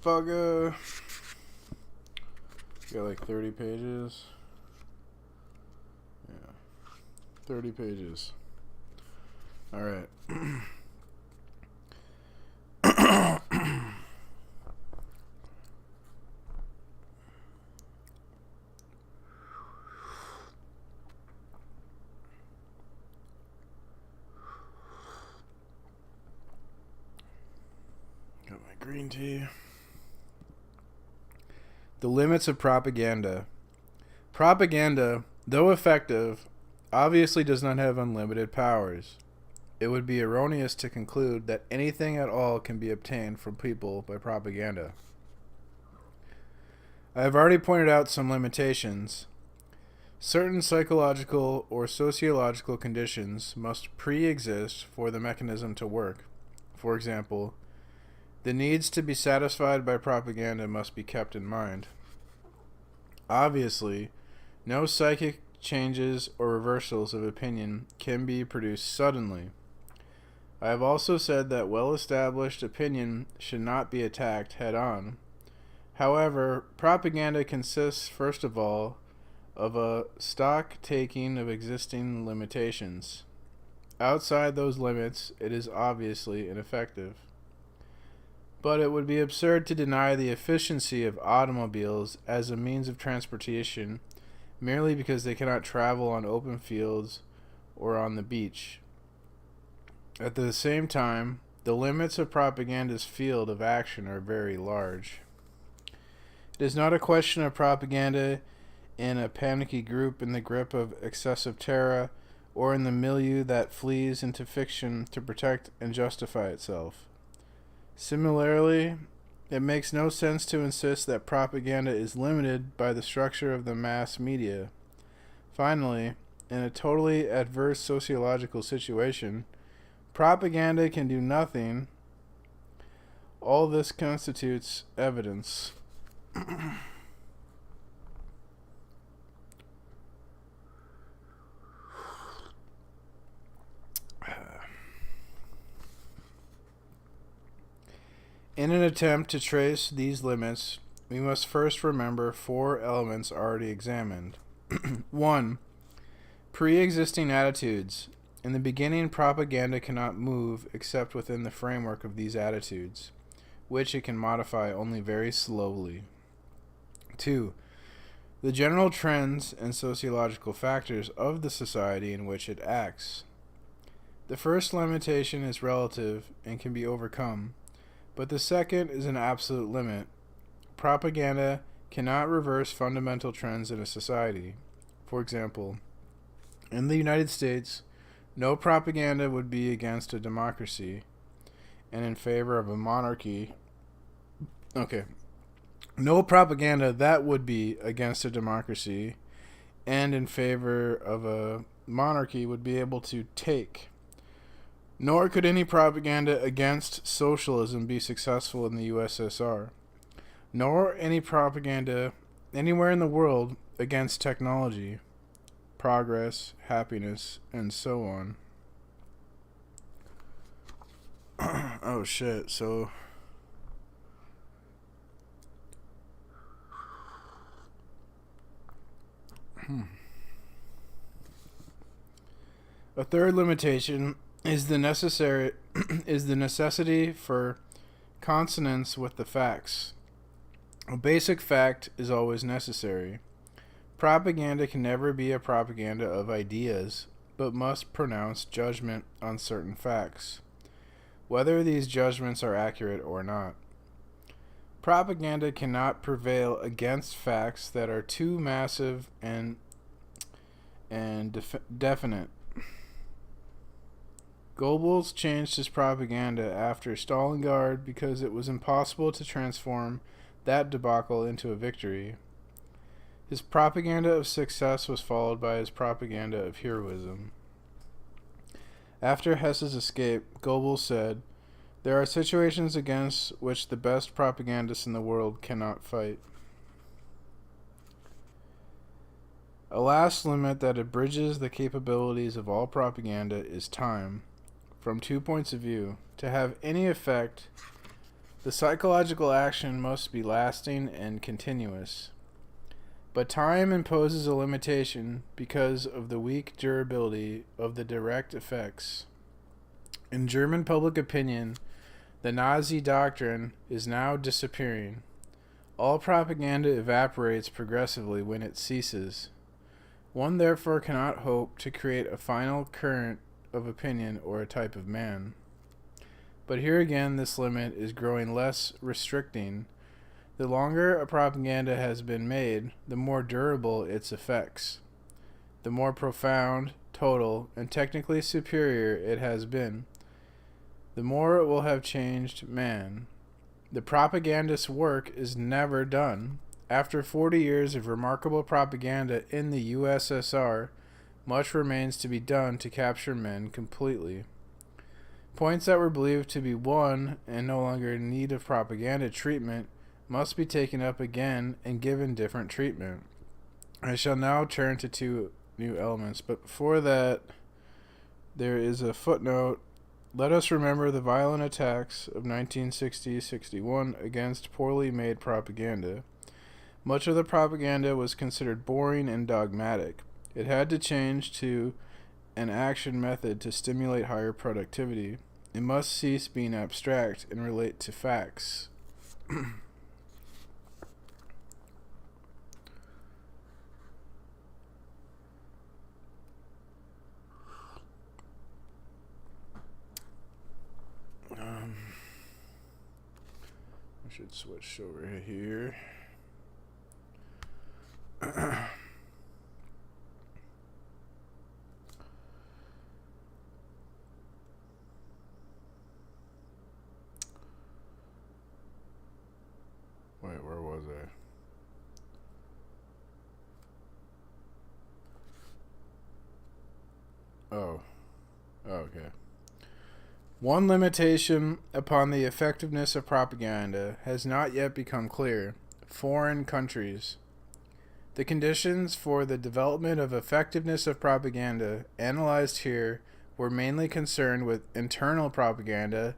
motherfucker. Got like 30 pages. Yeah. 30 pages. Alright. Got my green tea. The limits of propaganda. Propaganda, though effective, obviously does not have unlimited powers. It would be erroneous to conclude that anything at all can be obtained from people by propaganda. I have already pointed out some limitations. Certain psychological or sociological conditions must pre-exist for the mechanism to work. For example, the needs to be satisfied by propaganda must be kept in mind. Obviously, no psychic changes or reversals of opinion can be produced suddenly. I have also said that well-established opinion should not be attacked head-on. However, propaganda consists, first of all, of a stock-taking of existing limitations. Outside those limits, it is obviously ineffective. But it would be absurd to deny the efficiency of automobiles as a means of transportation merely because they cannot travel on open fields or on the beach. At the same time, the limits of propaganda's field of action are very large. It is not a question of propaganda in a panicky group in the grip of excessive terror or in the milieu that flees into fiction to protect and justify itself. Similarly, it makes no sense to insist that propaganda is limited by the structure of the mass media. Finally, in a totally adverse sociological situation, propaganda can do nothing. All this constitutes evidence. In an attempt to trace these limits, we must first remember four elements already examined. 1. Pre-existing attitudes. In the beginning, propaganda cannot move except within the framework of these attitudes, which it can modify only very slowly. 2. The general trends and sociological factors of the society in which it acts. The first limitation is relative and can be overcome, but the second is an absolute limit. Propaganda cannot reverse fundamental trends in a society. For example, in the United States, no propaganda would be against a democracy and in favor of a monarchy. No propaganda that would be against a democracy and in favor of a monarchy would be able to take. Nor could any propaganda against socialism be successful in the USSR, nor any propaganda anywhere in the world against technology, progress, happiness, and so on. Oh shit, so... A third limitation is the necessity for consonance with the facts. A basic fact is always necessary. Propaganda can never be a propaganda of ideas, but must pronounce judgment on certain facts, whether these judgments are accurate or not. Propaganda cannot prevail against facts that are too massive and definite. Goebbels changed his propaganda after Stalingrad because it was impossible to transform that debacle into a victory. His propaganda of success was followed by his propaganda of heroism. After Hess's escape, Goebbels said, "There are situations against which the best propagandists in the world cannot fight." A last limit that abridges the capabilities of all propaganda is time. From 2 points of view, to have any effect, The psychological action must be lasting and continuous. But time imposes a limitation because of the weak durability of the direct effects. In German public opinion, the Nazi doctrine is now disappearing. All propaganda evaporates progressively when it ceases. One therefore cannot hope to create a final current of opinion or a type of man. But here again this limit is growing less restricting. The longer a propaganda has been made, the more durable its effects. The more profound, total, and technically superior it has been, the more it will have changed man. The propagandist's work is never done. After 40 years of remarkable propaganda in the USSR, much remains to be done to capture men completely. Points that were believed to be won and no longer in need of propaganda treatment must be taken up again and given different treatment. I shall now turn to two new elements, but before that, there is a footnote. Let us remember the violent attacks of 1960-61 against poorly made propaganda. Much of the propaganda was considered boring and dogmatic. It had to change to an action method to stimulate higher productivity. It must cease being abstract and relate to facts. I should switch over here. Wait, where was I? Oh, okay. One limitation upon the effectiveness of propaganda has not yet become clear: foreign countries. The conditions for the development of effectiveness of propaganda analyzed here were mainly concerned with internal propaganda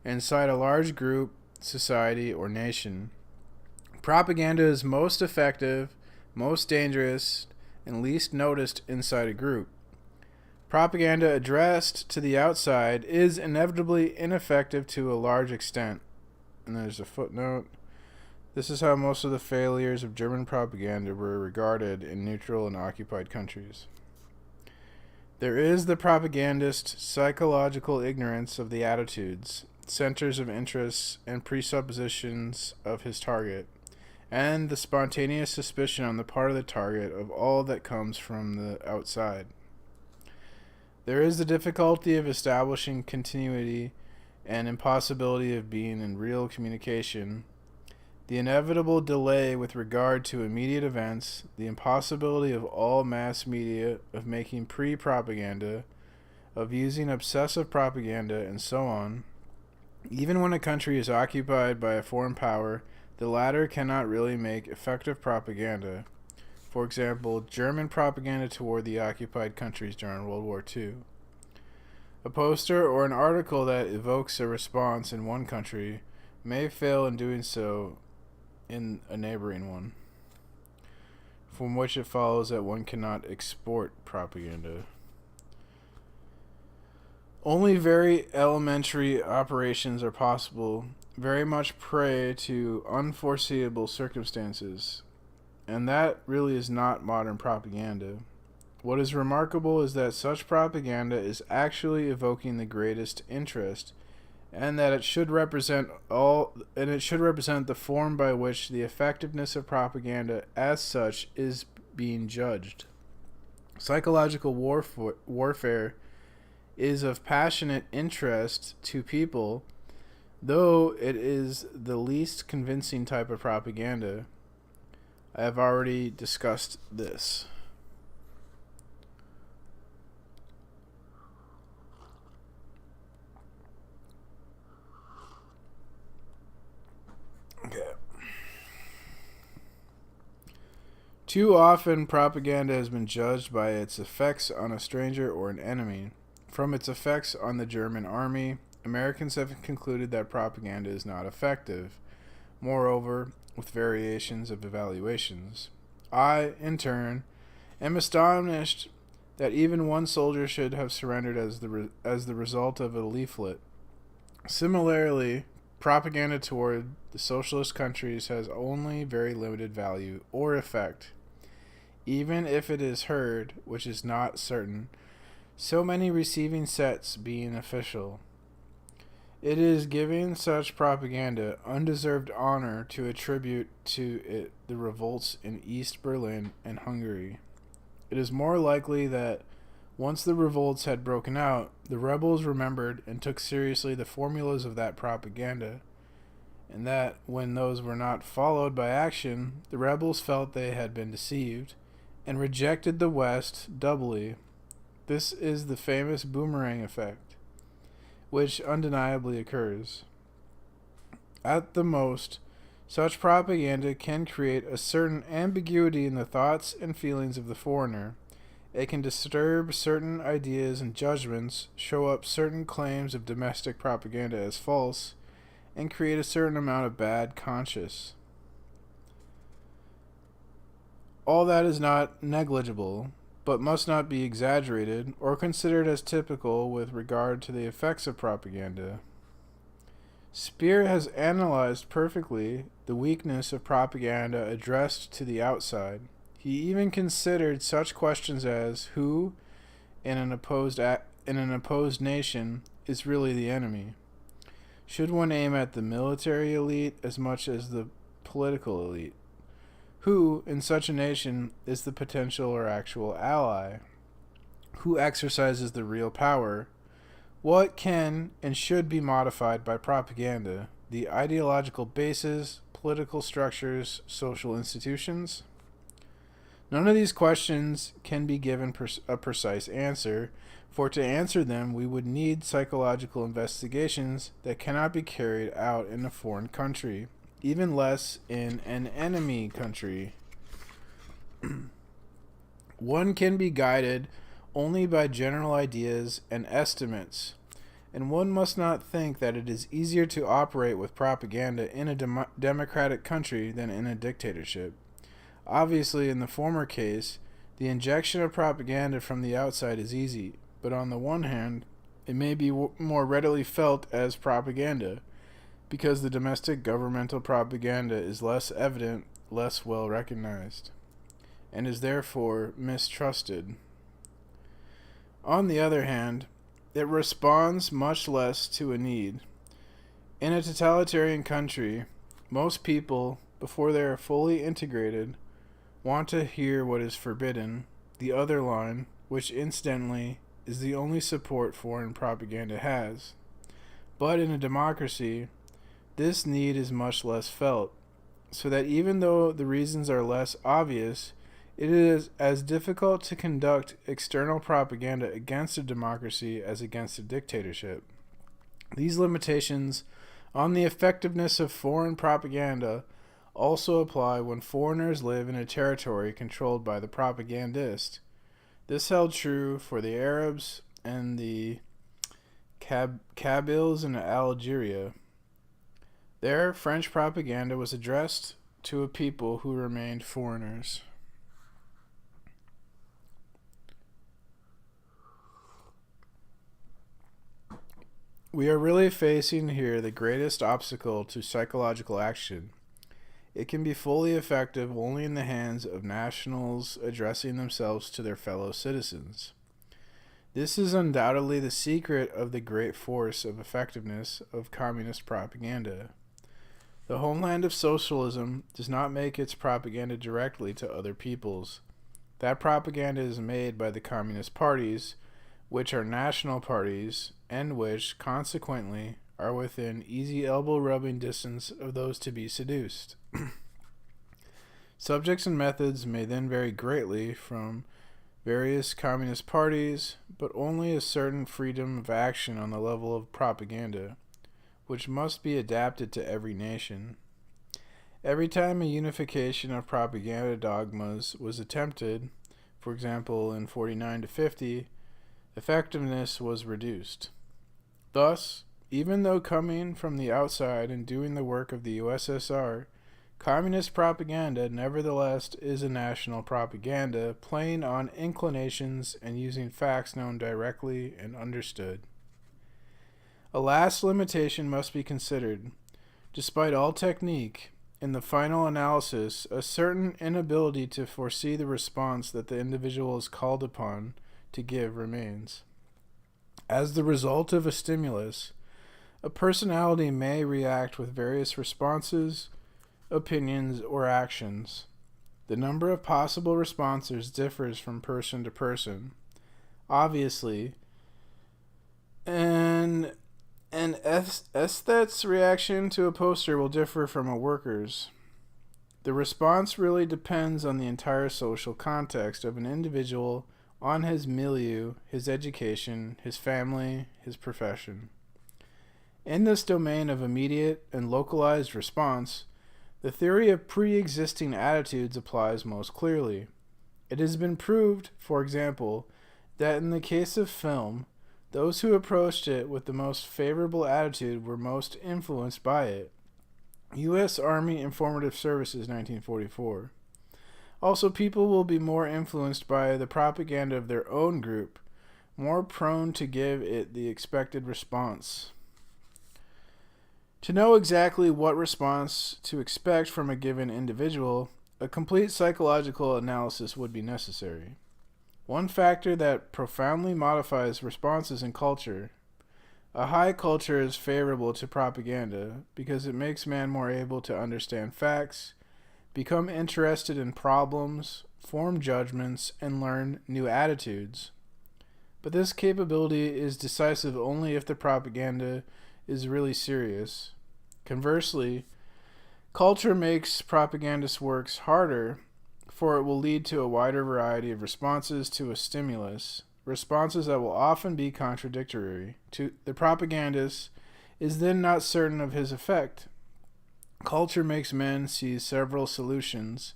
inside a large group, society, or nation. Propaganda is most effective, most dangerous, and least noticed inside a group. Propaganda addressed to the outside is inevitably ineffective to a large extent. And there's a footnote. This is how most of the failures of German propaganda were regarded in neutral and occupied countries. There is the propagandist's psychological ignorance of the attitudes, centers of interests, and presuppositions of his target, and the spontaneous suspicion on the part of the target of all that comes from the outside. There is the difficulty of establishing continuity and impossibility of being in real communication, the inevitable delay with regard to immediate events, the impossibility of all mass media of making pre-propaganda, of using obsessive propaganda, and so on. Even when a country is occupied by a foreign power, the latter cannot really make effective propaganda. For example, German propaganda toward the occupied countries during World War II. A poster or an article that evokes a response in one country may fail in doing so in a neighboring one, from which it follows that one cannot export propaganda. Only very elementary operations are possible, very much prey to unforeseeable circumstances, and that really is not modern propaganda. What is remarkable is that such propaganda is actually evoking the greatest interest, and that it should represent the form by which the effectiveness of propaganda as such is being judged. Psychological warfare is of passionate interest to people, though it is the least convincing type of propaganda. I have already discussed this. Okay. Too often, propaganda has been judged by its effects on a stranger or an enemy. From its effects on the German army, Americans have concluded that propaganda is not effective. Moreover, with variations of evaluations. I, in turn, am astonished that even one soldier should have surrendered as the result of a leaflet. Similarly, propaganda toward the socialist countries has only very limited value or effect, even if it is heard, which is not certain, so many receiving sets being official. It is giving such propaganda undeserved honor to attribute to it the revolts in East Berlin and Hungary. It is more likely that once the revolts had broken out, the rebels remembered and took seriously the formulas of that propaganda, and that when those were not followed by action, the rebels felt they had been deceived and rejected the West doubly. This is the famous boomerang effect, which undeniably occurs. At the most, such propaganda can create a certain ambiguity in the thoughts and feelings of the foreigner. It can disturb certain ideas and judgments, show up certain claims of domestic propaganda as false, and create a certain amount of bad conscience. All that is not negligible, but must not be exaggerated or considered as typical with regard to the effects of propaganda. Speer has analyzed perfectly the weakness of propaganda addressed to the outside. He even considered such questions as who, in an opposed nation, is really the enemy. Should one aim at the military elite as much as the political elite? Who, in such a nation, is the potential or actual ally? Who exercises the real power? What can and should be modified by propaganda? The ideological bases, political structures, social institutions? None of these questions can be given a precise answer, for to answer them we would need psychological investigations that cannot be carried out in a foreign country, even less in an enemy country. One can be guided only by general ideas and estimates, and one must not think that it is easier to operate with propaganda in a democratic country than in a dictatorship. Obviously, in the former case, the injection of propaganda from the outside is easy, but on the one hand, it may be more readily felt as propaganda, because the domestic governmental propaganda is less evident, less well recognized, and is therefore mistrusted. On the other hand, it responds much less to a need. In a totalitarian country, most people, before they are fully integrated, want to hear what is forbidden, the other line, which incidentally is the only support foreign propaganda has. But in a democracy, this need is much less felt, so that even though the reasons are less obvious, it is as difficult to conduct external propaganda against a democracy as against a dictatorship. These limitations on the effectiveness of foreign propaganda also apply when foreigners live in a territory controlled by the propagandist. This held true for the Arabs and the Kabyles in Algeria. There, French propaganda was addressed to a people who remained foreigners. We are really facing here the greatest obstacle to psychological action. It can be fully effective only in the hands of nationals addressing themselves to their fellow citizens. This is undoubtedly the secret of the great force of effectiveness of communist propaganda. The homeland of socialism does not make its propaganda directly to other peoples. That propaganda is made by the communist parties, which are national parties, and which, consequently, are within easy elbow-rubbing distance of those to be seduced. Subjects and methods may then vary greatly from various communist parties, but only a certain freedom of action on the level of propaganda, which must be adapted to every nation. Every time a unification of propaganda dogmas was attempted, for example in 49 to 50, effectiveness was reduced. Thus, Even though coming from the outside and doing the work of the USSR, communist propaganda nevertheless is a national propaganda, playing on inclinations and using facts known directly and understood. A last limitation must be considered. Despite all technique, in the final analysis, a certain inability to foresee the response that the individual is called upon to give remains. As the result of a stimulus, a personality may react with various responses, opinions, or actions. The number of possible responses differs from person to person. Obviously, an aesthete's reaction to a poster will differ from a worker's. The response really depends on the entire social context of an individual, on his milieu, his education, his family, his profession. In this domain of immediate and localized response, the theory of pre-existing attitudes applies most clearly. It has been proved, for example, that in the case of film, those who approached it with the most favorable attitude were most influenced by it. U.S. Army Informative Services, 1944. Also, people will be more influenced by the propaganda of their own group, more prone to give it the expected response. To know exactly what response to expect from a given individual, a complete psychological analysis would be necessary. One factor that profoundly modifies responses in culture. A high culture is favorable to propaganda because it makes man more able to understand facts, become interested in problems, form judgments, and learn new attitudes. But this capability is decisive only if the propaganda is really serious. Conversely, culture makes propagandist works harder, for it will lead to a wider variety of responses to a stimulus, responses that will often be contradictory. To the propagandist is then not certain of his effect. Culture makes men see several solutions,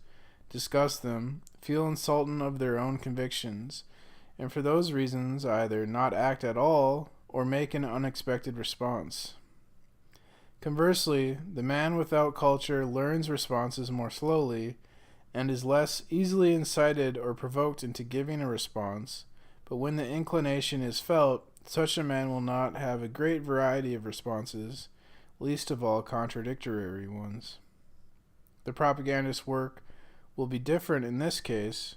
discuss them, feel insulted of their own convictions, and for those reasons either not act at all or make an unexpected response. Conversely, the man without culture learns responses more slowly and is less easily incited or provoked into giving a response, but when the inclination is felt, such a man will not have a great variety of responses, least of all contradictory ones. The propagandist's work will be different in this case.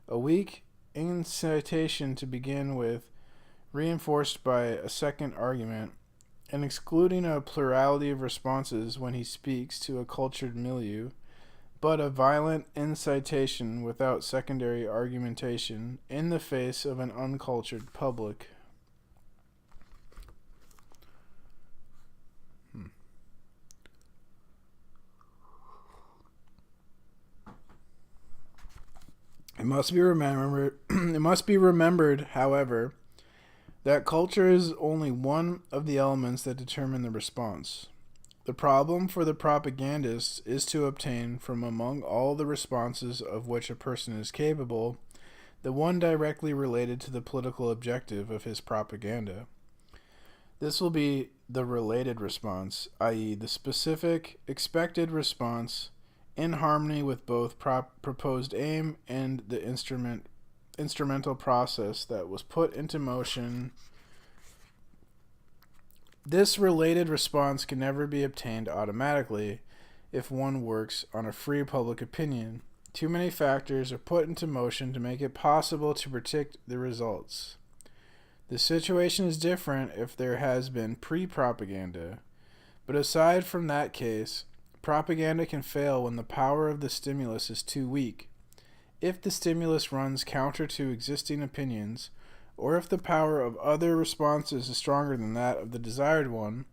A weak incitation to begin with, reinforced by a second argument, and excluding a plurality of responses when he speaks to a cultured milieu, but a violent incitation without secondary argumentation in the face of an uncultured public. It must be remembered, however, that culture is only one of the elements that determine the response. The problem for the propagandist is to obtain from among all the responses of which a person is capable, the one directly related to the political objective of his propaganda. This will be the related response, i.e., the specific, expected response, in harmony with both proposed aim and the instrumental process that was put into motion. This related response can never be obtained automatically if one works on a free public opinion. Too many factors are put into motion to make it possible to predict the results. The situation is different if there has been pre-propaganda, but aside from that case, propaganda can fail when the power of the stimulus is too weak. If the stimulus runs counter to existing opinions, or if the power of other responses is stronger than that of the desired one,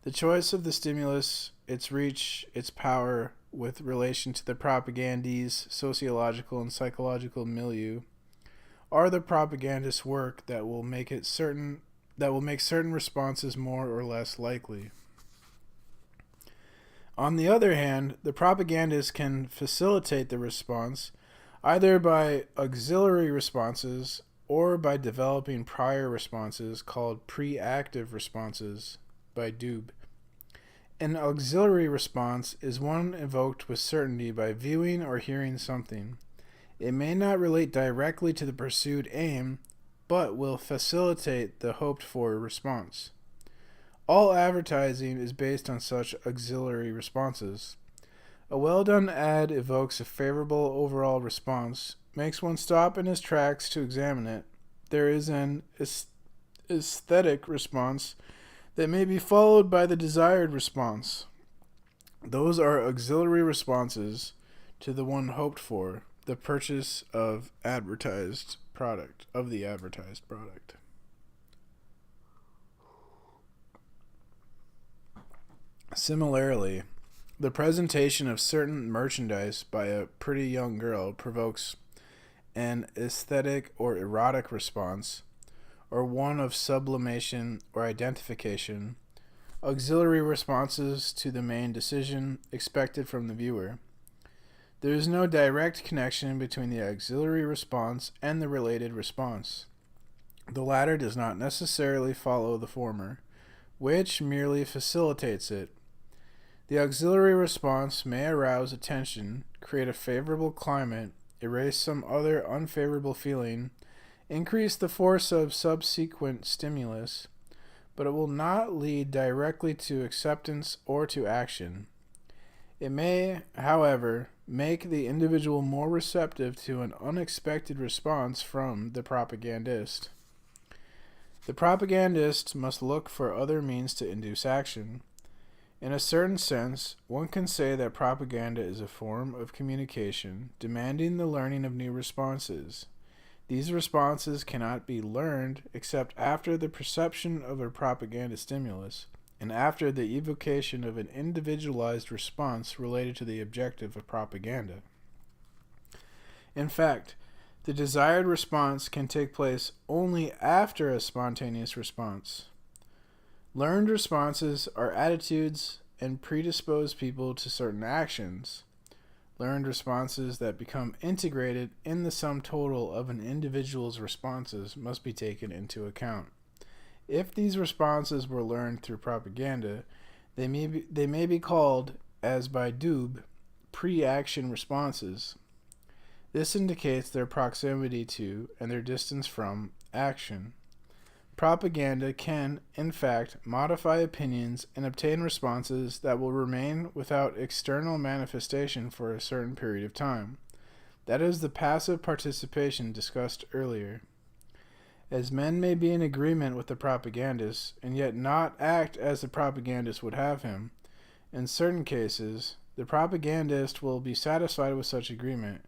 the choice of the stimulus, its reach, its power with relation to the propagandee's sociological and psychological milieu, are the propagandist's work that will make certain responses more or less likely. On the other hand, the propagandist can facilitate the response either by auxiliary responses or by developing prior responses called pre-active responses. by Doob. An auxiliary response is one evoked with certainty by viewing or hearing something. It may not relate directly to the pursued aim, but will facilitate the hoped-for response. All advertising is based on such auxiliary responses. A well-done ad evokes a favorable overall response, makes one stop in his tracks to examine it. There is an aesthetic response that may be followed by the desired response. Those are auxiliary responses to the one hoped for, the purchase of the advertised product. Similarly, the presentation of certain merchandise by a pretty young girl provokes an aesthetic or erotic response, or one of sublimation or identification, auxiliary responses to the main decision expected from the viewer. There is no direct connection between the auxiliary response and the related response. The latter does not necessarily follow the former, which merely facilitates it. The auxiliary response may arouse attention, create a favorable climate, erase some other unfavorable feeling, increase the force of subsequent stimulus, but it will not lead directly to acceptance or to action. It may, however, make the individual more receptive to an unexpected response from the propagandist. The propagandist must look for other means to induce action. In a certain sense, one can say that propaganda is a form of communication demanding the learning of new responses. These responses cannot be learned except after the perception of a propaganda stimulus and after the evocation of an individualized response related to the objective of propaganda. In fact, the desired response can take place only after a spontaneous response. Learned responses are attitudes and predispose people to certain actions. Learned responses that become integrated in the sum total of an individual's responses must be taken into account. If these responses were learned through propaganda, they may be called, as by Doob, pre-action responses. This indicates their proximity to and their distance from action. Propaganda can, in fact, modify opinions and obtain responses that will remain without external manifestation for a certain period of time. That is the passive participation discussed earlier. As men may be in agreement with the propagandist and yet not act as the propagandist would have him, in certain cases, the propagandist will be satisfied with such agreement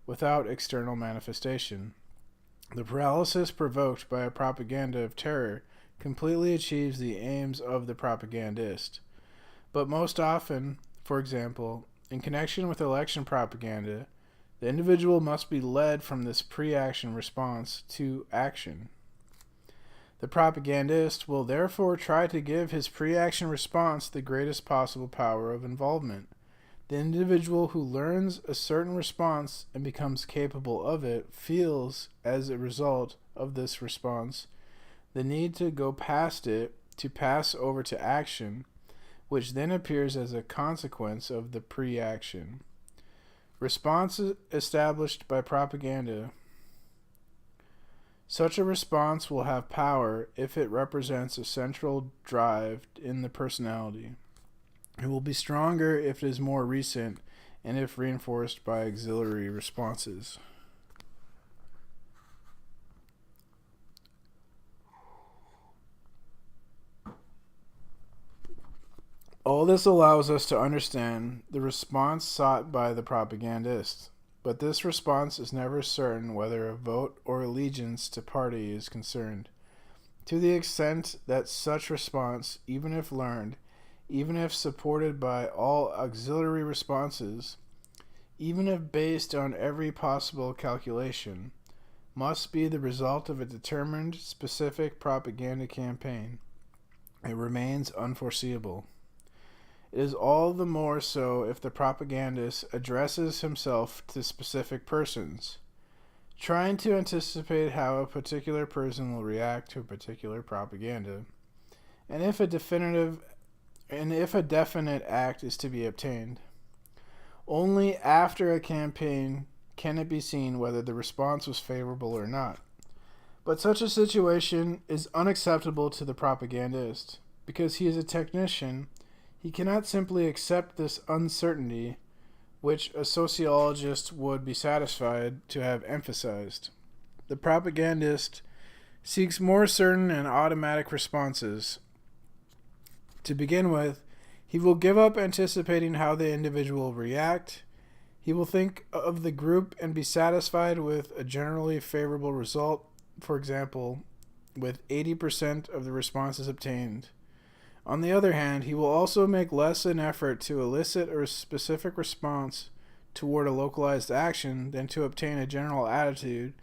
without external manifestation. The paralysis provoked by a propaganda of terror completely achieves the aims of the propagandist. But most often, for example, in connection with election propaganda, the individual must be led from this pre-action response to action. The propagandist will therefore try to give his pre-action response the greatest possible power of involvement. The individual who learns a certain response and becomes capable of it feels, as a result of this response, the need to go past it, to pass over to action, which then appears as a consequence of the pre-action. Response established by propaganda. Such a response will have power if it represents a central drive in the personality. It will be stronger if it is more recent and if reinforced by auxiliary responses. All this allows us to understand the response sought by the propagandist, but this response is never certain whether a vote or allegiance to party is concerned. To the extent that such response, even if learned, even if supported by all auxiliary responses, even if based on every possible calculation, must be the result of a determined, specific propaganda campaign, it remains unforeseeable. It is all the more so if the propagandist addresses himself to specific persons, trying to anticipate how a particular person will react to a particular propaganda. and if a definite act is to be obtained. Only after a campaign can it be seen whether the response was favorable or not. But such a situation is unacceptable to the propagandist. Because he is a technician, he cannot simply accept this uncertainty, which a sociologist would be satisfied to have emphasized. The propagandist seeks more certain and automatic responses. To begin with, he will give up anticipating how the individual will react. He will think of the group and be satisfied with a generally favorable result, for example, with 80% of the responses obtained. On the other hand, he will also make less an effort to elicit a specific response toward a localized action than to obtain a general attitude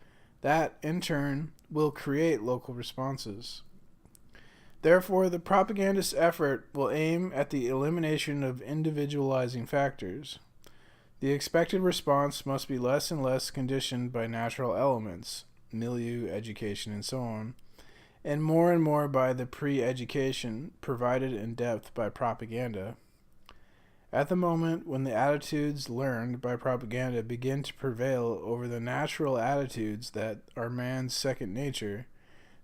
that, in turn, will create local responses. Therefore, the propagandist's effort will aim at the elimination of individualizing factors. The expected response must be less and less conditioned by natural elements, milieu, education, and so on, and more by the pre-education provided in depth by propaganda. At the moment when the attitudes learned by propaganda begin to prevail over the natural attitudes that are man's second nature,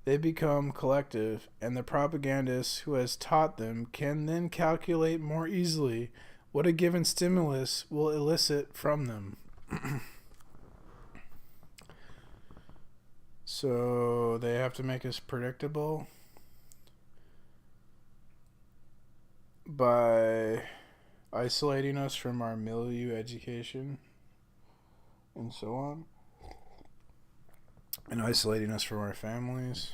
they become collective, and the propagandist who has taught them can then calculate more easily what a given stimulus will elicit from them. So they have to make us predictable by isolating us from our milieu, education, and so on, and isolating us from our families.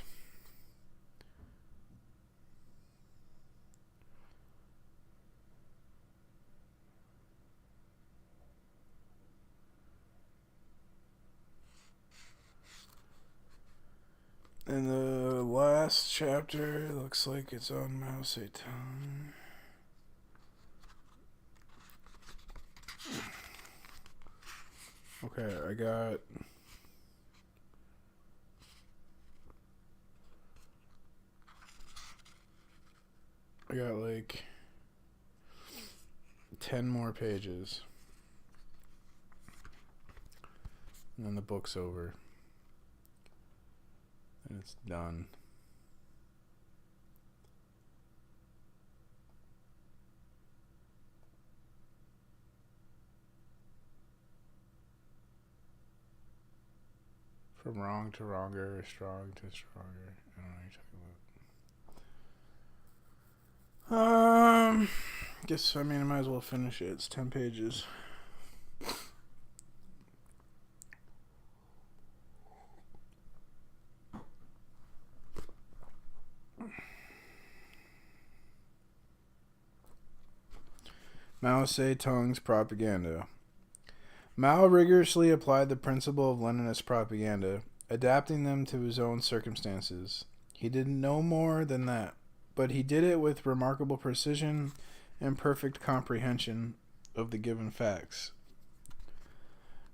And the last chapter looks like it's on Mao Zedong. Okay, I got like 10 more pages. And then the book's over. And it's done. From wrong to wronger, strong to stronger. I don't know what you're talking about. Guess, I might as well finish it. It's 10 pages. Mao Zedong's propaganda. Mao rigorously applied the principle of Leninist propaganda, adapting them to his own circumstances. He did no more than that, but he did it with remarkable precision and perfect comprehension of the given facts.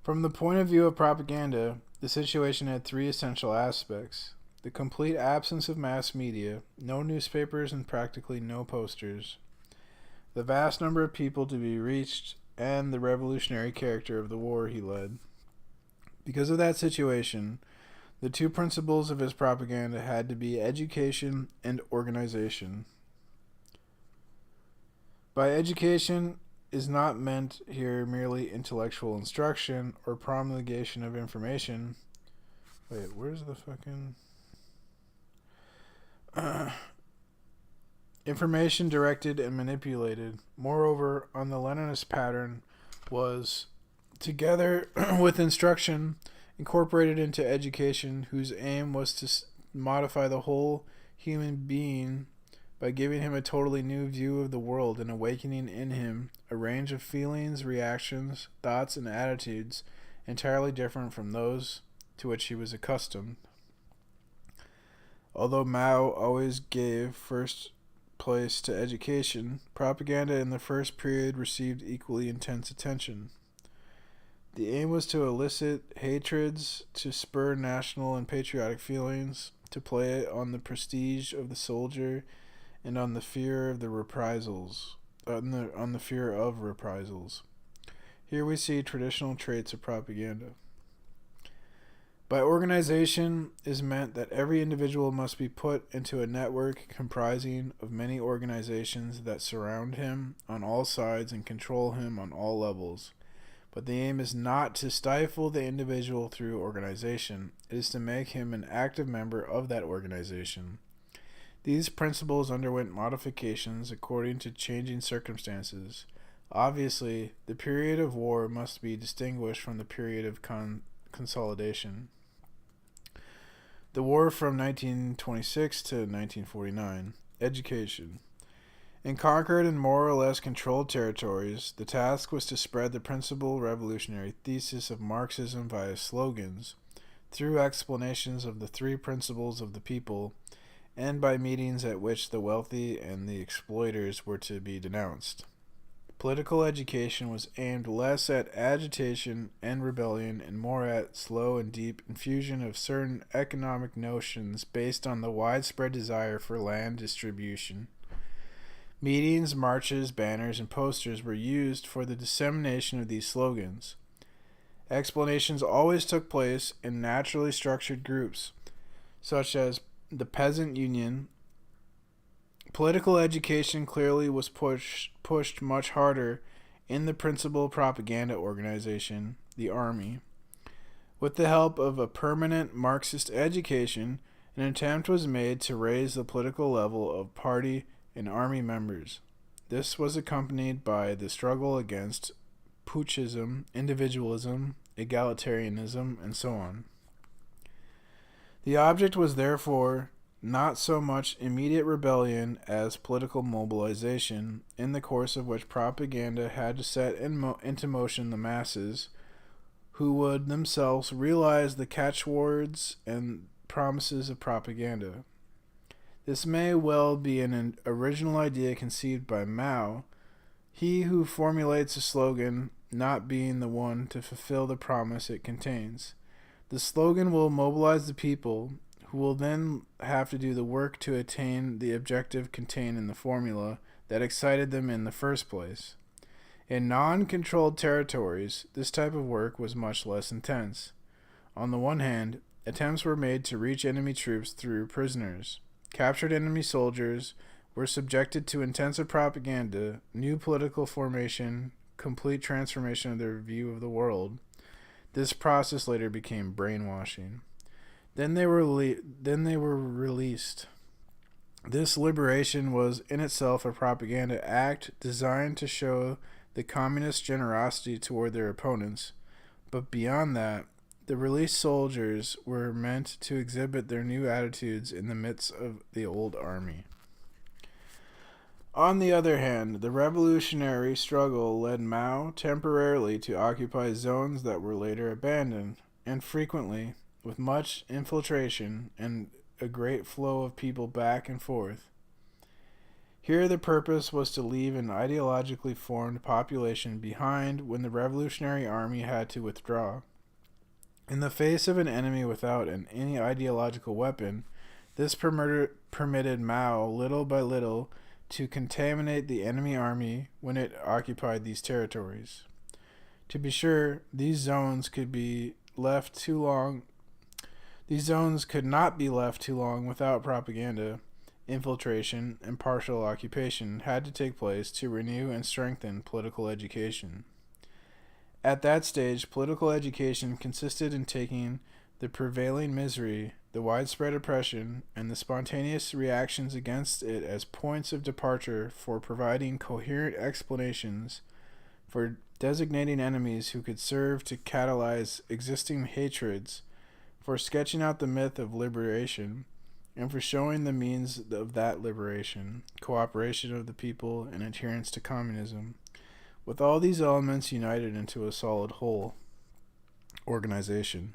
From the point of view of propaganda, the situation had three essential aspects: the complete absence of mass media, no newspapers and practically no posters, the vast number of people to be reached, and the revolutionary character of the war he led. Because of that situation, the two principles of his propaganda had to be education and organization. By education is not meant here merely intellectual instruction or promulgation of information. Wait, where's the fucking... information directed and manipulated. Moreover, on the Leninist pattern was, together with instruction, incorporated into education, whose aim was to modify the whole human being by giving him a totally new view of the world and awakening in him a range of feelings, reactions, thoughts, and attitudes entirely different from those to which he was accustomed. Although Mao always gave first place to education, propaganda in the first period received equally intense attention. The aim was to elicit hatreds, to spur national and patriotic feelings, to play on the prestige of the soldier, and on the fear of the reprisals. On the fear of reprisals. Here we see traditional traits of propaganda. By organization is meant that every individual must be put into a network comprising of many organizations that surround him on all sides and control him on all levels. But the aim is not to stifle the individual through organization. It is to make him an active member of that organization. These principles underwent modifications according to changing circumstances. Obviously, the period of war must be distinguished from the period of consolidation. The war from 1926 to 1949. Education. In conquered and more or less controlled territories, the task was to spread the principal revolutionary thesis of Marxism via slogans, through explanations of the three principles of the people, and by meetings at which the wealthy and the exploiters were to be denounced. Political education was aimed less at agitation and rebellion and more at slow and deep infusion of certain economic notions based on the widespread desire for land distribution. Meetings, marches, banners, and posters were used for the dissemination of these slogans. Explanations always took place in naturally structured groups, such as the Peasant Union. Political education clearly was pushed much harder in the principal propaganda organization, the Army. With the help of a permanent Marxist education, an attempt was made to raise the political level of party and army members. This was accompanied by the struggle against putschism, individualism, egalitarianism, and so on. The object was therefore not so much immediate rebellion as political mobilization, in the course of which propaganda had to set into motion the masses, who would themselves realize the catchwords and promises of propaganda. This may well be an original idea conceived by Mao, he who formulates a slogan not being the one to fulfill the promise it contains. The slogan will mobilize the people, who will then have to do the work to attain the objective contained in the formula that excited them in the first place. In non-controlled territories, this type of work was much less intense. On the one hand, attempts were made to reach enemy troops through prisoners. Captured enemy soldiers were subjected to intensive propaganda, new political formation, complete transformation of their view of the world. This process later became brainwashing. Then they were released. This liberation was in itself a propaganda act designed to show the communist generosity toward their opponents, but beyond that, the released soldiers were meant to exhibit their new attitudes in the midst of the old army. On the other hand, the revolutionary struggle led Mao temporarily to occupy zones that were later abandoned, and frequently, with much infiltration and a great flow of people back and forth. Here the purpose was to leave an ideologically formed population behind when the revolutionary army had to withdraw. In the face of an enemy without any ideological weapon, this permitted Mao little by little to contaminate the enemy army when it occupied these territories. To be sure, these zones could not be left too long without propaganda. Infiltration and partial occupation had to take place to renew and strengthen political education. At that stage, political education consisted in taking the prevailing misery, the widespread oppression, and the spontaneous reactions against it as points of departure for providing coherent explanations, for designating enemies who could serve to catalyze existing hatreds, for sketching out the myth of liberation, and for showing the means of that liberation, cooperation of the people, and adherence to communism, with all these elements united into a solid whole, organization.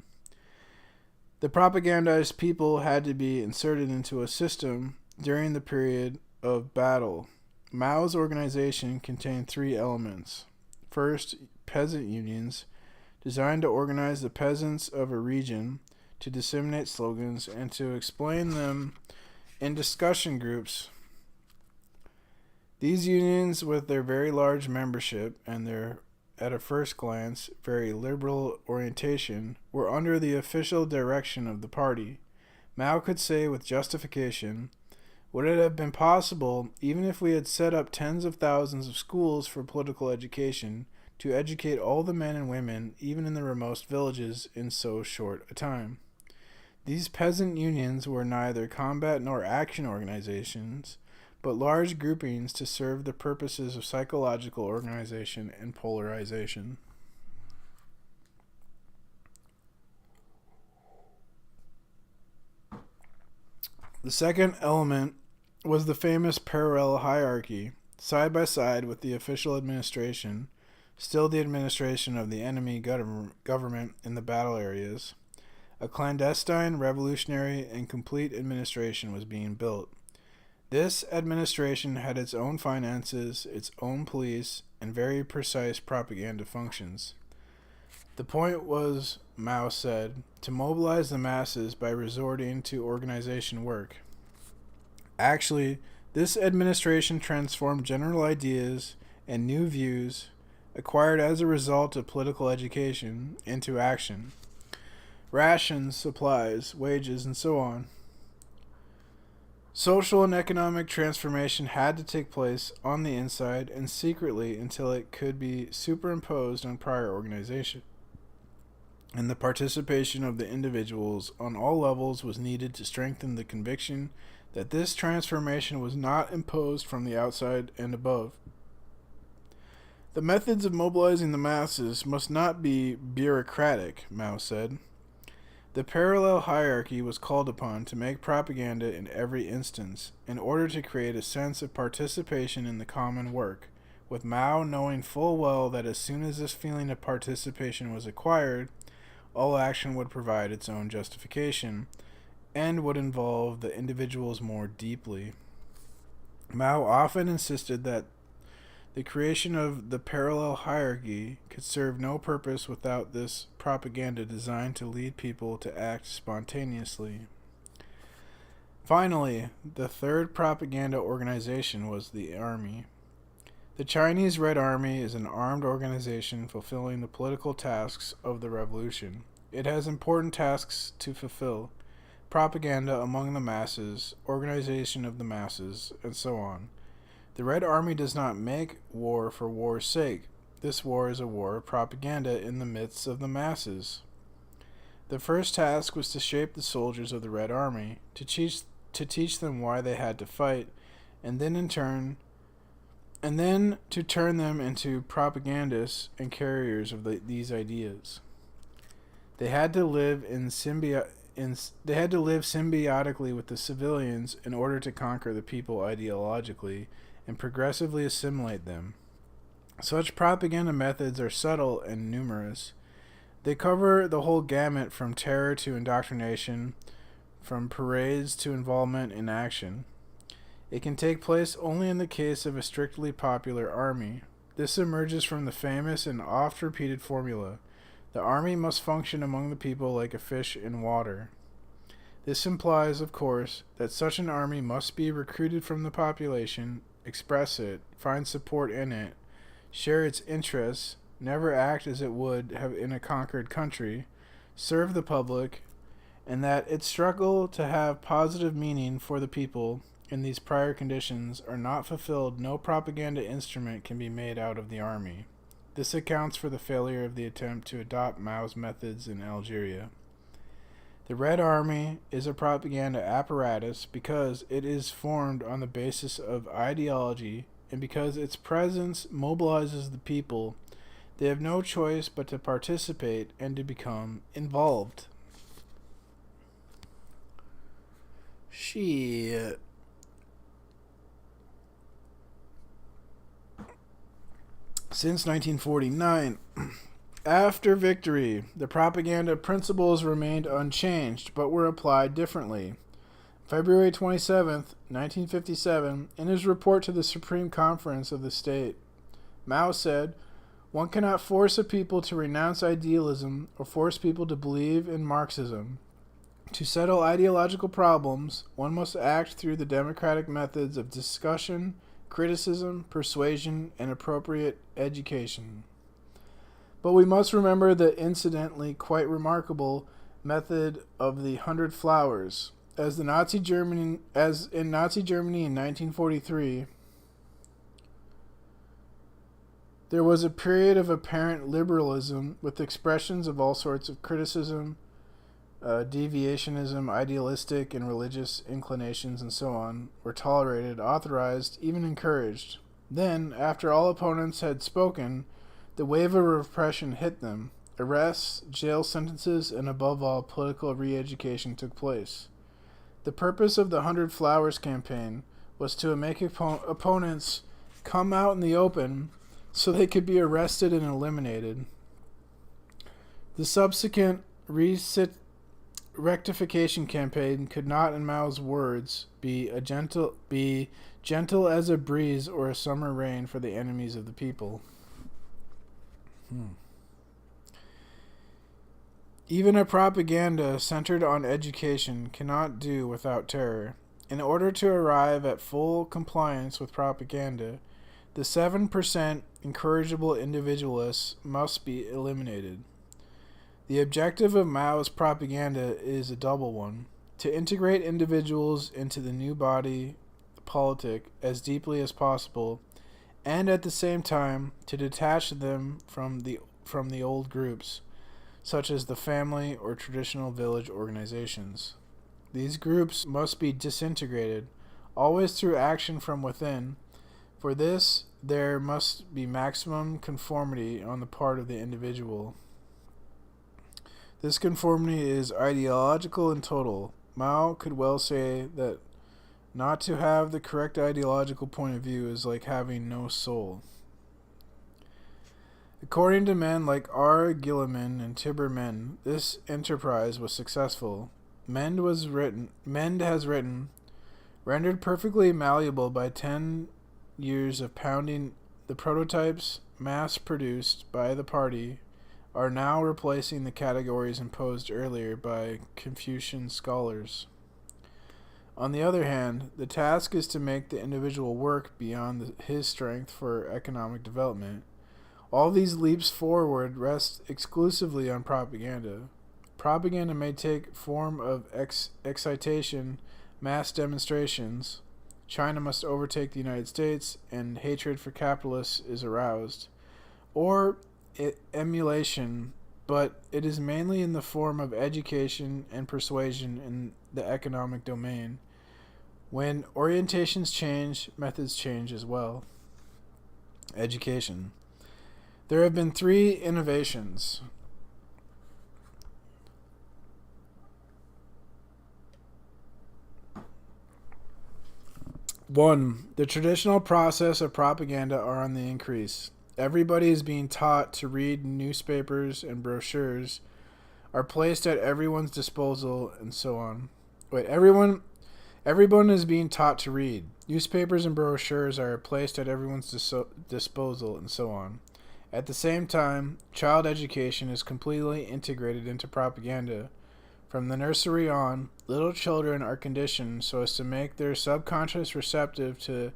The propagandized people had to be inserted into a system during the period of battle. Mao's organization contained three elements. First, peasant unions, designed to organize the peasants of a region, to disseminate slogans, and to explain them in discussion groups. These unions, with their very large membership and their, at a first glance, very liberal orientation, were under the official direction of the party. Mao could say with justification, "Would it have been possible, even if we had set up tens of thousands of schools for political education, to educate all the men and women, even in the remotest villages, in so short a time?" These peasant unions were neither combat nor action organizations, but large groupings to serve the purposes of psychological organization and polarization. The second element was the famous parallel hierarchy, side by side with the official administration, still the administration of the enemy government in the battle areas. A clandestine, revolutionary, and complete administration was being built. This administration had its own finances, its own police, and very precise propaganda functions. The point was, Mao said, to mobilize the masses by resorting to organization work. Actually, this administration transformed general ideas and new views acquired as a result of political education into action. Rations, supplies, wages, and so on. Social and economic transformation had to take place on the inside and secretly until it could be superimposed on prior organization. And the participation of the individuals on all levels was needed to strengthen the conviction that this transformation was not imposed from the outside and above. The methods of mobilizing the masses must not be bureaucratic, Mao said. The parallel hierarchy was called upon to make propaganda in every instance, in order to create a sense of participation in the common work, with Mao knowing full well that as soon as this feeling of participation was acquired, all action would provide its own justification, and would involve the individuals more deeply. Mao often insisted that the creation of the parallel hierarchy could serve no purpose without this propaganda designed to lead people to act spontaneously. Finally, the third propaganda organization was the army. The Chinese Red Army is an armed organization fulfilling the political tasks of the revolution. It has important tasks to fulfill: propaganda among the masses, organization of the masses, and so on. The Red Army does not make war for war's sake. This war is a war of propaganda in the midst of the masses. The first task was to shape the soldiers of the Red Army, to teach them why they had to fight, and then to turn them into propagandists and carriers of these ideas. They had to live symbiotically with the civilians in order to conquer the people ideologically and progressively assimilate them. Such propaganda methods are subtle and numerous. They cover the whole gamut from terror to indoctrination, from parades to involvement in action. It can take place only in the case of a strictly popular army. This emerges from the famous and oft-repeated formula: the army must function among the people like a fish in water. This implies, of course, that such an army must be recruited from the population, express it, find support in it, share its interests, never act as it would have in a conquered country, serve the public, and that its struggle to have positive meaning for the people in these prior conditions are not fulfilled, no propaganda instrument can be made out of the army. This accounts for the failure of the attempt to adopt Mao's methods in Algeria. The Red Army is a propaganda apparatus because it is formed on the basis of ideology and because its presence mobilizes the people. They have no choice but to participate and to become involved. Shit. Since 1949, after victory, the propaganda principles remained unchanged, but were applied differently. February 27, 1957, in his report to the Supreme Conference of the State, Mao said, "One cannot force a people to renounce idealism or force people to believe in Marxism. To settle ideological problems, one must act through the democratic methods of discussion criticism, persuasion, and appropriate education. But we must remember the incidentally quite remarkable method of the 100 Flowers. As in Nazi Germany in 1943, there was a period of apparent liberalism with expressions of all sorts of criticism, deviationism, idealistic and religious inclinations, and so on, were tolerated, authorized, even encouraged. Then, after all opponents had spoken, the wave of repression hit them. Arrests, jail sentences, and above all, political re-education took place. The purpose of the 100 Flowers campaign was to make opponents come out in the open so they could be arrested and eliminated. The subsequent rectification campaign could not, in Mao's words, be gentle as a breeze or a summer rain for the enemies of the people. Even a propaganda centered on education cannot do without terror. In order to arrive at full compliance with propaganda, the 7% incorrigible individualists must be eliminated. The objective of Mao's propaganda is a double one: to integrate individuals into the new body politic as deeply as possible, and at the same time to detach them from the old groups, such as the family or traditional village organizations. These groups must be disintegrated, always through action from within. For this, there must be maximum conformity on the part of the individual. This conformity is ideological and total. Mao could well say that not to have the correct ideological point of view is like having no soul. According to men like R. Gilliman and Tibor Mend, this enterprise was successful. Mend has written, rendered perfectly malleable by 10 years of pounding, the prototypes mass-produced by the party are now replacing the categories imposed earlier by Confucian scholars. On the other hand, the task is to make the individual work beyond his strength for economic development. All these leaps forward rest exclusively on propaganda. Propaganda may take form of excitation, mass demonstrations. China must overtake the United States, and hatred for capitalists is aroused. Or emulation, but it is mainly in the form of education and persuasion in the economic domain. When orientations change, methods change as well. Education. There have been 3 innovations. One, the traditional process of propaganda are on the increase. Everybody is being taught to read. Newspapers and brochures are placed at everyone's disposal, and so on. Everyone is being taught to read. Newspapers and brochures are placed at everyone's disposal, and so on. At the same time, child education is completely integrated into propaganda. From the nursery on, little children are conditioned so as to make their subconscious receptive to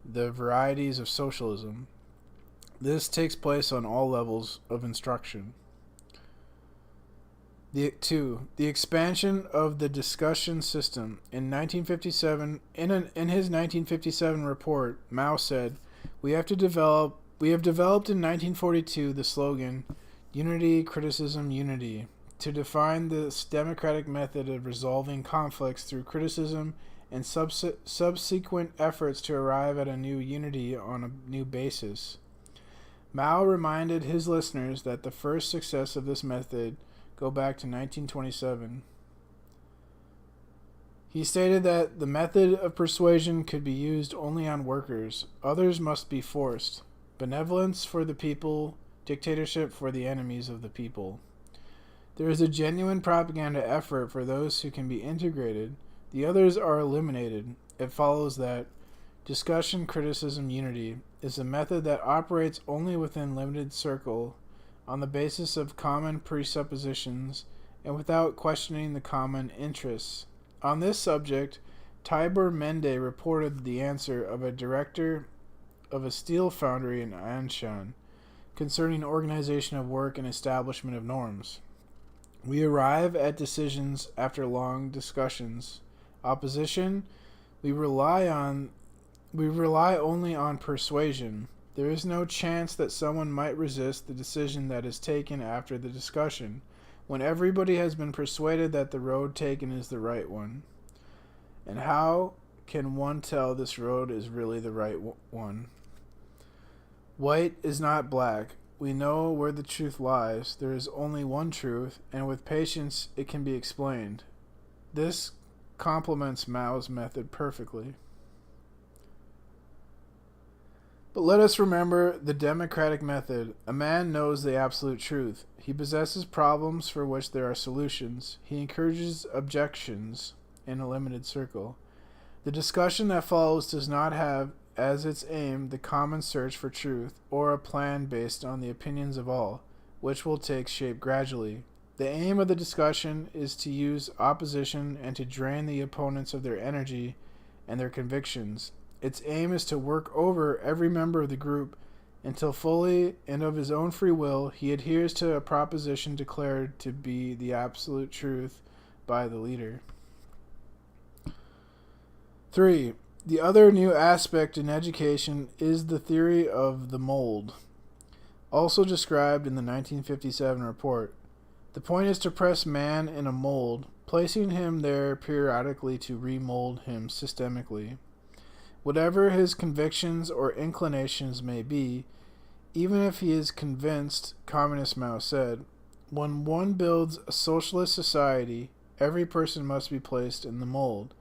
the varieties of socialism. This takes place on all levels of instruction. 2. The expansion of the discussion system. In 1957, in his 1957 report, Mao said, We have developed in 1942 the slogan, Unity, Criticism, Unity, to define this democratic method of resolving conflicts through criticism and subsequent efforts to arrive at a new unity on a new basis. Mao reminded his listeners that the first success of this method go back to 1927. He stated that the method of persuasion could be used only on workers. Others must be forced. Benevolence for the people, dictatorship for the enemies of the people. There is a genuine propaganda effort for those who can be integrated. The others are eliminated. It follows that discussion, criticism, unity is a method that operates only within limited circle on the basis of common presuppositions and without questioning the common interests. On this subject, Tibor Mende reported the answer of a director of a steel foundry in Anshan concerning organization of work and establishment of norms. We arrive at decisions after long discussions. Opposition, we rely only on persuasion. There is no chance that someone might resist the decision that is taken after the discussion, when everybody has been persuaded that the road taken is the right one. And how can one tell this road is really the right one? White is not black. We know where the truth lies. There is only one truth, and with patience it can be explained. This complements Mao's method perfectly. But let us remember the democratic method. A man knows the absolute truth. He possesses problems for which there are solutions. He encourages objections in a limited circle. The discussion that follows does not have as its aim the common search for truth, or a plan based on the opinions of all, which will take shape gradually. The aim of the discussion is to use opposition and to drain the opponents of their energy and their convictions. Its aim is to work over every member of the group until fully and of his own free will he adheres to a proposition declared to be the absolute truth by the leader. 3. The other new aspect in education is the theory of the mold, also described in the 1957 report. The point is to press man in a mold, placing him there periodically to remold him systemically. Whatever his convictions or inclinations may be, even if he is convinced, Communist Mao said, when one builds a socialist society, every person must be placed in the mold,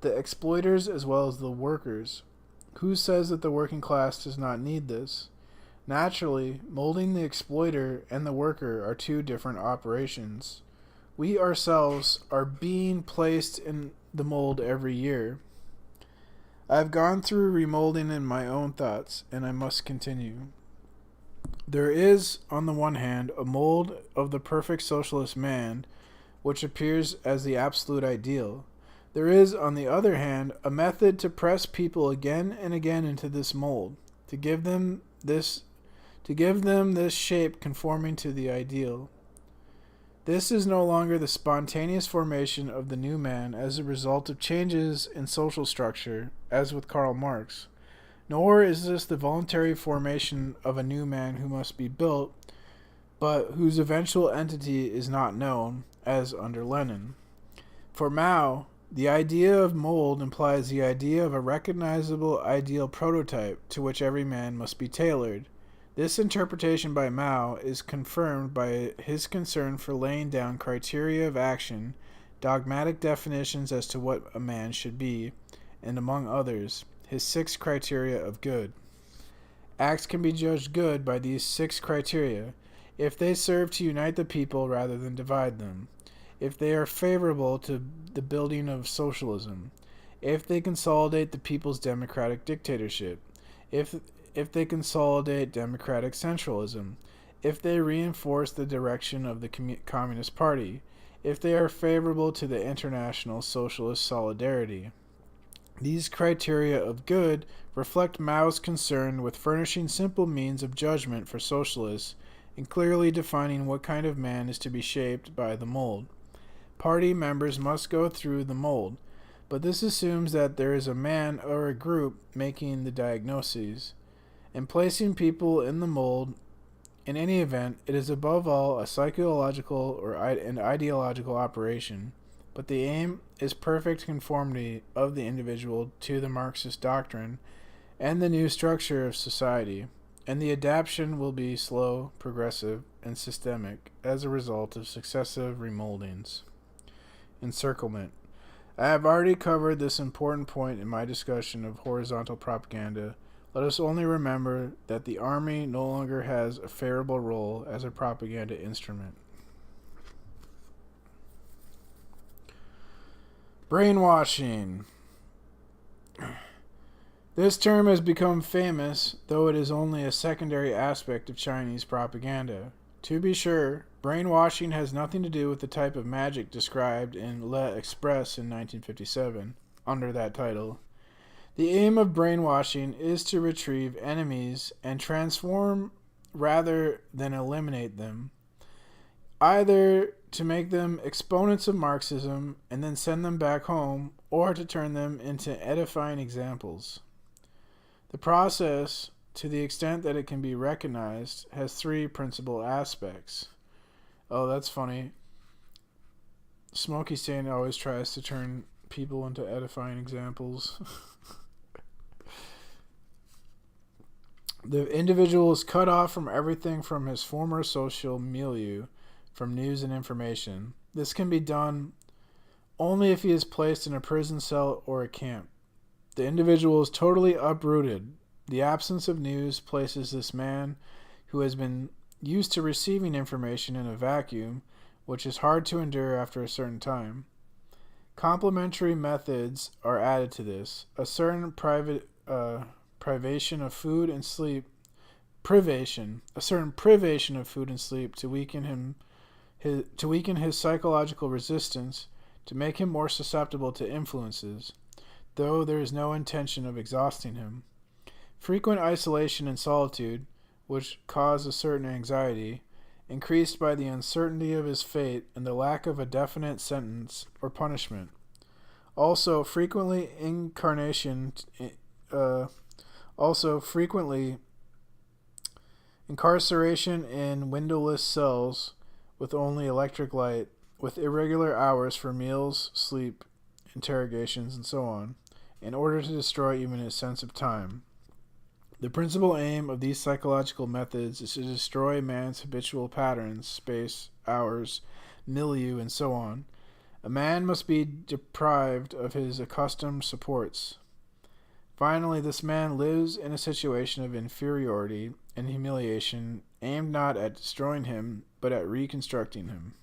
the exploiters as well as the workers. Who says that the working class does not need this? Naturally, molding the exploiter and the worker are two different operations. We ourselves are being placed in the mold every year. I have gone through remolding in my own thoughts, and I must continue. There is, on the one hand, a mold of the perfect socialist man, which appears as the absolute ideal. There is, on the other hand, a method to press people again and again into this mold, to give them this shape conforming to the ideal. This is no longer the spontaneous formation of the new man as a result of changes in social structure, as with Karl Marx, nor is this the voluntary formation of a new man who must be built, but whose eventual entity is not known, as under Lenin. For Mao, the idea of mold implies the idea of a recognizable ideal prototype to which every man must be tailored. This interpretation by Mao is confirmed by his concern for laying down criteria of action, dogmatic definitions as to what a man should be, and among others, his 6 criteria of good. Acts can be judged good by these 6 criteria, if they serve to unite the people rather than divide them, if they are favorable to the building of socialism, if they consolidate the people's democratic dictatorship, if they consolidate democratic centralism, if they reinforce the direction of the Communist Party, if they are favorable to the international socialist solidarity. These criteria of good reflect Mao's concern with furnishing simple means of judgment for socialists and clearly defining what kind of man is to be shaped by the mold. Party members must go through the mold, but this assumes that there is a man or a group making the diagnoses. In placing people in the mold, in any event, it is above all a psychological or an ideological operation, but the aim is perfect conformity of the individual to the Marxist doctrine and the new structure of society, and the adaptation will be slow, progressive, and systemic as a result of successive remoldings. Encirclement. I have already covered this important point in my discussion of horizontal propaganda. Let us only remember that the army no longer has a favorable role as a propaganda instrument. Brainwashing. This term has become famous, though it is only a secondary aspect of Chinese propaganda. To be sure, brainwashing has nothing to do with the type of magic described in L'Express in 1957. under that title. The aim of brainwashing is to retrieve enemies and transform rather than eliminate them, either to make them exponents of Marxism and then send them back home, or to turn them into edifying examples. The process, to the extent that it can be recognized, has three principal aspects. Oh, that's funny. Smokey Stain always tries to turn people into edifying examples. The individual is cut off from everything from his former social milieu, from news and information. This can be done only if he is placed in a prison cell or a camp. The individual is totally uprooted. The absence of news places this man, who has been used to receiving information, in a vacuum, which is hard to endure after a certain time. Complementary methods are added to this. A certain privation of food and sleep to weaken his psychological resistance, to make him more susceptible to influences, though there is no intention of exhausting him. Frequent isolation and solitude, which cause a certain anxiety, increased by the uncertainty of his fate and the lack of a definite sentence or punishment. Also, frequently incarceration in windowless cells with only electric light, with irregular hours for meals, sleep, interrogations, and so on, in order to destroy even his sense of time. The principal aim of these psychological methods is to destroy man's habitual patterns, space, hours, milieu, and so on. A man must be deprived of his accustomed supports. Finally, this man lives in a situation of inferiority and humiliation, aimed not at destroying him, but at reconstructing him.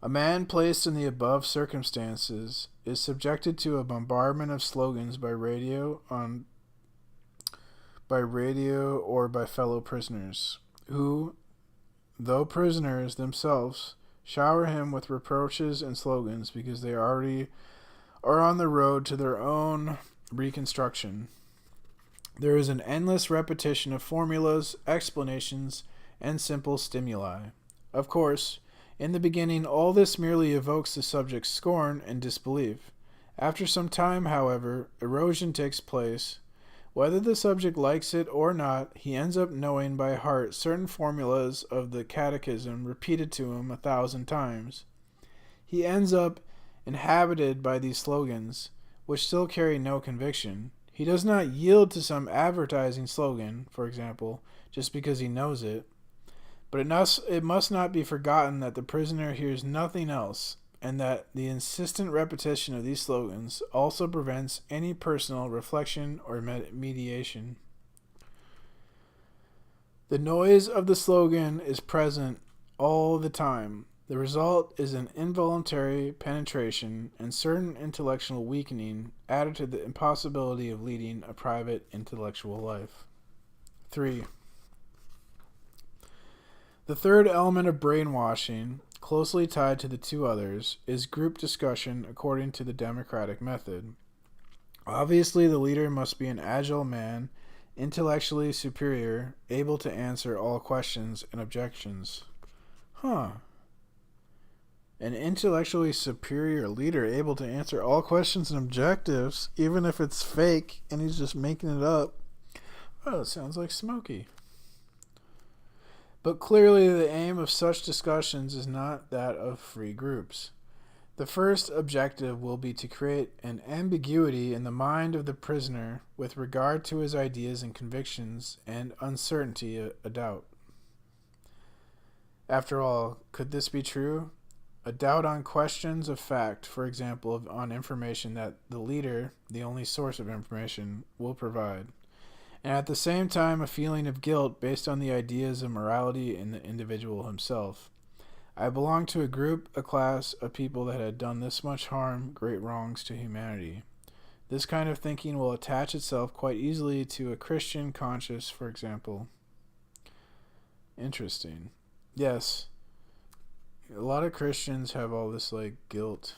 A man placed in the above circumstances is subjected to a bombardment of slogans by radio or by fellow prisoners, who, though prisoners themselves, shower him with reproaches and slogans because they already are on the road to their own reconstruction. There is an endless repetition of formulas, explanations, and simple stimuli. Of course, in the beginning, all this merely evokes the subject's scorn and disbelief. After some time, however, erosion takes place. Whether the subject likes it or not, he ends up knowing by heart certain formulas of the catechism repeated to him 1,000 times. He ends up inhabited by these slogans, which still carry no conviction. He does not yield to some advertising slogan, for example, just because he knows it. But it must not be forgotten that the prisoner hears nothing else, and that the insistent repetition of these slogans also prevents any personal reflection or mediation. The noise of the slogan is present all the time. The result is an involuntary penetration and certain intellectual weakening, added to the impossibility of leading a private intellectual life. 3. The third element of brainwashing, closely tied to the two others, is group discussion according to the democratic method. Obviously, the leader must be an agile man, intellectually superior, able to answer all questions and objections. An intellectually superior leader able to answer all questions and objectives, even if it's fake and he's just making it up. Oh, it sounds like Smokey. But clearly the aim of such discussions is not that of free groups. The first objective will be to create an ambiguity in the mind of the prisoner with regard to his ideas and convictions, and uncertainty, a doubt. After all, could this be true? A doubt on questions of fact, for example, on information that the leader, the only source of information, will provide. And at the same time a feeling of guilt based on the ideas of morality in the individual himself. I belonged to a class of people that had done this much harm, great wrongs to humanity. This kind of thinking will attach itself quite easily to a Christian conscience, for example. Interesting. Yes, a lot of Christians have all this guilt.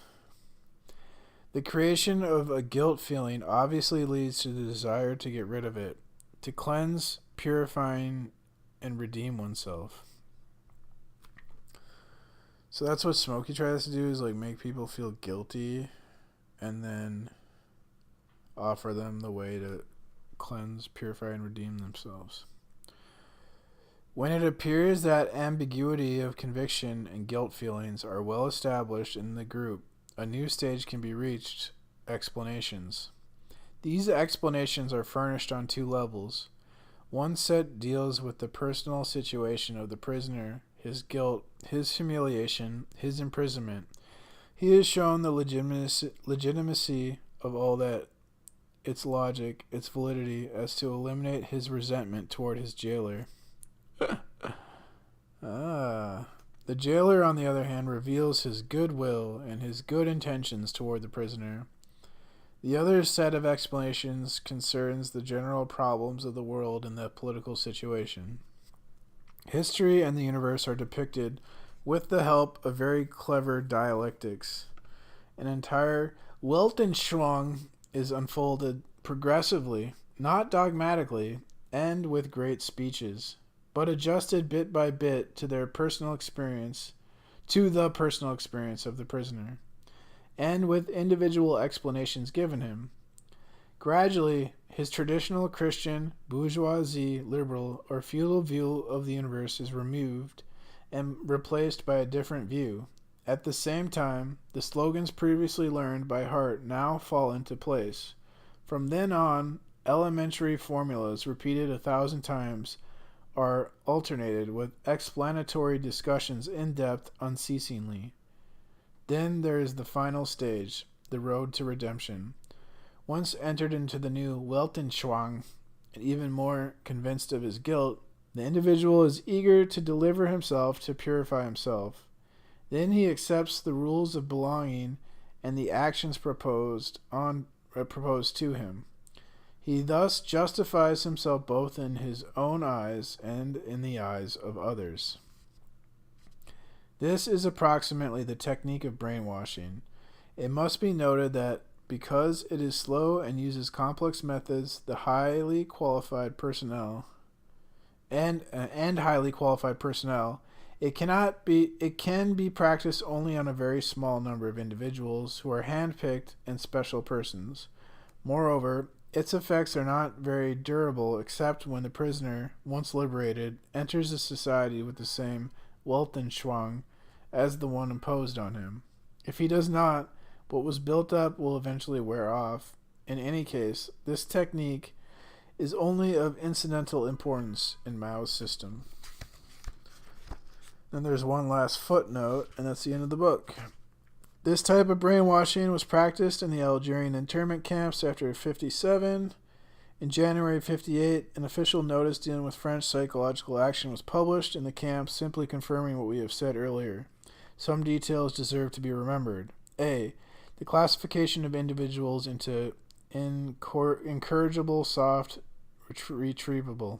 The creation of a guilt feeling obviously leads to the desire to get rid of it, to cleanse, purifying, and redeem oneself. So that's what Smokey tries to do, is like make people feel guilty and then offer them the way to cleanse, purify, and redeem themselves. When it appears that ambiguity of conviction and guilt feelings are well established in the group, a new stage can be reached: explanations. These explanations are furnished on two levels. One set deals with the personal situation of the prisoner, his guilt, his humiliation, his imprisonment. He is shown the legitimacy of all that, its logic, its validity, as to eliminate his resentment toward his jailer. The jailer, on the other hand, reveals his goodwill and his good intentions toward the prisoner. The other set of explanations concerns the general problems of the world and the political situation. History and the universe are depicted with the help of very clever dialectics. An entire Weltanschauung is unfolded progressively, not dogmatically, and with great speeches, but adjusted bit by bit to the personal experience of the prisoner, and with individual explanations given him. Gradually, his traditional Christian, bourgeoisie, liberal, or feudal view of the universe is removed and replaced by a different view. At the same time, the slogans previously learned by heart now fall into place. From then on, elementary formulas repeated 1,000 times are alternated with explanatory discussions in depth unceasingly. Then there is the final stage, the road to redemption. Once entered into the new Weltanschauung, and even more convinced of his guilt, the individual is eager to deliver himself, to purify himself. Then he accepts the rules of belonging and the actions proposed to him. He thus justifies himself both in his own eyes and in the eyes of others. This is approximately the technique of brainwashing. It must be noted that because it is slow and uses complex methods, the highly qualified personnel it can be practiced only on a very small number of individuals who are handpicked and special persons. Moreover, its effects are not very durable except when the prisoner, once liberated, enters a society with the same Weltanschauung as the one imposed on him. If he does not, what was built up will eventually wear off. In any case, this technique is only of incidental importance in Mao's system. Then there's one last footnote, and that's the end of the book. This type of brainwashing was practiced in the Algerian internment camps after 1957. In January 1958, an official notice dealing with French psychological action was published in the camps, simply confirming what we have said earlier. Some details deserve to be remembered. A. The classification of individuals into incorrigible, soft, retrievable.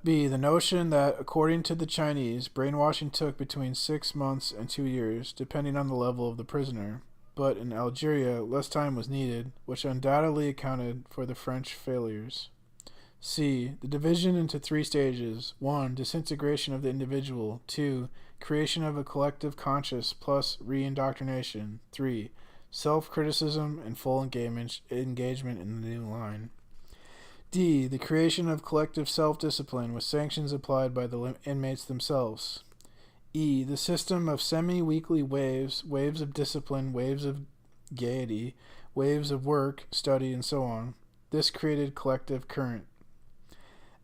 B. The notion that, according to the Chinese, brainwashing took between 6 months and 2 years, depending on the level of the prisoner. But in Algeria, less time was needed, which undoubtedly accounted for the French failures. C. The division into 3 stages. 1. Disintegration of the individual. 2. Creation of a collective conscience plus re-indoctrination. 3. Self-criticism and full engagement in the new line. D. The creation of collective self-discipline with sanctions applied by the inmates themselves. E. The system of semi-weekly waves of discipline, waves of gaiety, waves of work, study, and so on. This created collective current.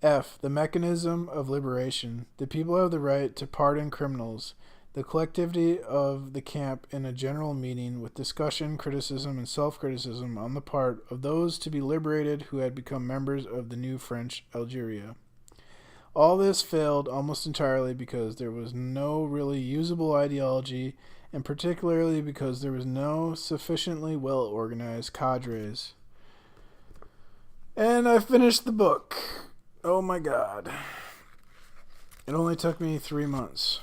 F. The mechanism of liberation. The people have the right to pardon criminals. The collectivity of the camp in a general meeting with discussion, criticism, and self-criticism on the part of those to be liberated who had become members of the new French Algeria. All this failed almost entirely because there was no really usable ideology, and particularly because there was no sufficiently well-organized cadres. And I finished the book. Oh my God. It only took me 3 months.